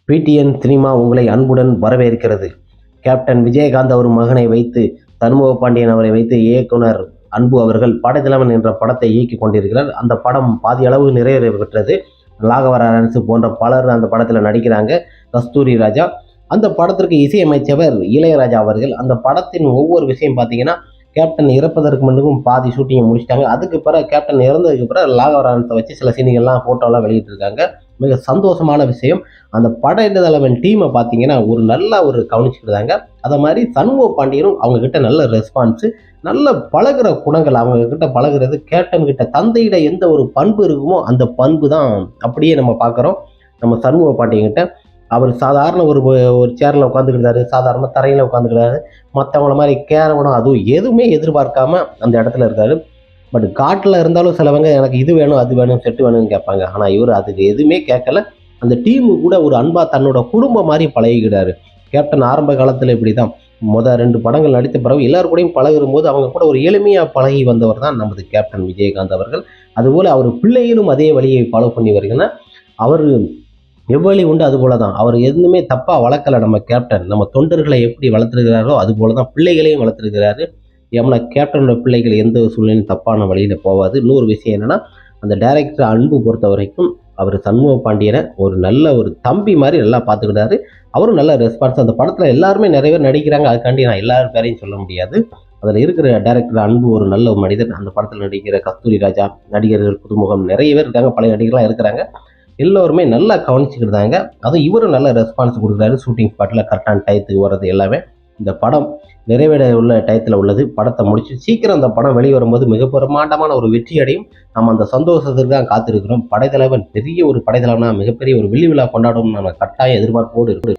PTN cinema உங்களை அன்புடன் வரவேற்கிறது. கேப்டன் விஜயகாந்த் அவர் மகனை வைத்து சண்முக பாண்டியன் அவரை வைத்து இயக்குனர் அன்பு அவர்கள் படைத்தலைவன் என்ற படத்தை இயக்கி கொண்டிருக்கிறார். அந்த படம் பாதி அளவு நிறைவேற பெற்றது. ராகவ லாரன்ஸ் போன்ற பலர் அந்த படத்தில் நடிக்கிறாங்க. கஸ்தூரி ராஜா அந்த படத்திற்கு இசையமைச்சவர் இளையராஜா அவர்கள். அந்த படத்தின் ஒவ்வொரு விஷயம் பார்த்தீங்கன்னா, கேப்டன் இறப்பதற்கு முன்னுக்கும் பாதி ஷூட்டிங்கை முடிச்சிட்டாங்க. அதுக்கு பிறகு கேப்டன் இறந்ததுக்கு பிறகு ராகவ லாரன்ஸை வச்சு சில சீனிகள்லாம் ஃபோட்டோலாம் வெளியிட்டிருக்காங்க. மிக சந்தோஷமான விஷயம். அந்த படைத்தலைவன் டீமை பார்த்தீங்கன்னா ஒரு நல்ல ஒரு கவனிச்சுக்கிட்டாங்க. அதை மாதிரி சண்முக பாண்டியனும் அவங்க கிட்ட நல்ல ரெஸ்பான்ஸு, நல்ல பழகிற குணங்கள், அவங்க கிட்ட பழகிறது. கேப்டன் கிட்ட தந்தையிட எந்த ஒரு பண்பு இருக்குமோ அந்த பண்பு தான் அப்படியே நம்ம பார்க்குறோம் நம்ம சண்முக பாண்டியன் கிட்ட. அவர் சாதாரண ஒரு சேரில் உட்காந்துக்கிட்டாரு, சாதாரண தரையில் உட்காந்துக்கிறாரு. மற்றவங்கள மாதிரி கேரவனம் அதுவும் எதுவுமே எதிர்பார்க்காம அந்த இடத்துல இருக்காரு. பட் காட்டில் இருந்தாலும் சிலவங்க எனக்கு இது வேணும் அது வேணும் செட்டு வேணும்னு கேட்பாங்க. ஆனால் இவர் அதுக்கு எதுவுமே கேட்கல. அந்த டீமு கூட ஒரு அன்பா தன்னோட குடும்பம் மாதிரி பழகிக்கிறாரு. கேப்டன் ஆரம்ப காலத்தில் இப்படி தான். 2 படங்கள் நடித்த பிறகு எல்லாரும் கூடயும் பழகும் போது அவங்க கூட ஒரு எளிமையாக பழகி வந்தவர் தான் நமது கேப்டன் விஜயகாந்த் அவர்கள். அதுபோல் அவர் பிள்ளைகளும் அதே வழியை ஃபாலோ பண்ணி வருகிறார். அவர் எவ்வளி உண்டு அது போல தான். அவர் எதுவுமே தப்பாக வளர்க்கலை நம்ம கேப்டன். நம்ம தொண்டர்களை எப்படி வளர்த்துருக்கிறாரோ அது போல தான் பிள்ளைகளையும் வளர்த்துருக்கிறாரு. ஏன்னா கேப்டனோட பிள்ளைகள் எந்த சூழ்நிலையும் தப்பான வழியில் போகாது. இன்னொரு விஷயம் என்னென்னா, அந்த டைரக்டர் அன்பு பொறுத்த வரைக்கும் அவர் சண்முக பாண்டியனை ஒரு நல்ல ஒரு தம்பி மாதிரி நல்லா பார்த்துக்கிட்டாரு. அவரும் நல்ல ரெஸ்பான்ஸ். அந்த படத்தில் எல்லாருமே நிறைய பேர் நடிக்கிறாங்க. அதுக்காண்டி நான் எல்லாரும் பேரையும் சொல்ல முடியாது. அதில் இருக்கிற டைரக்டர் அன்பு ஒரு நல்ல மனிதன். அந்த படத்தில் நடிக்கிற கஸ்தூரி ராஜா, நடிகர்கள் புதுமுகம் நிறைய பேர் இருக்காங்க, பழைய நடிகர்களாக இருக்கிறாங்க. எல்லோருமே நல்லா கவனிச்சுக்கிட்டாங்க. அதுவும் இவரும் நல்ல ரெஸ்பான்ஸ் கொடுக்குறாரு. ஷூட்டிங் ஸ்பாட்டில் கரெக்டான டயத்துக்கு வர்றது எல்லாமே. இந்த படம் நிறைவேற உள்ள டயத்தில் உள்ளது. படத்தை முடிச்சு சீக்கிரம் அந்த படம் வெளிவரும்போது மிக பிரமாண்டமான ஒரு வெற்றி அடையும். நம்ம அந்த சந்தோஷத்துக்கு தான் காத்திருக்கிறோம். படைத்தலைவன் பெரிய ஒரு படைத்தலைவனா மிகப்பெரிய ஒரு வெள்ளி விழா கொண்டாடும் நம்ம கட்டாய எதிர்பார்ப்போடு இருக்கு.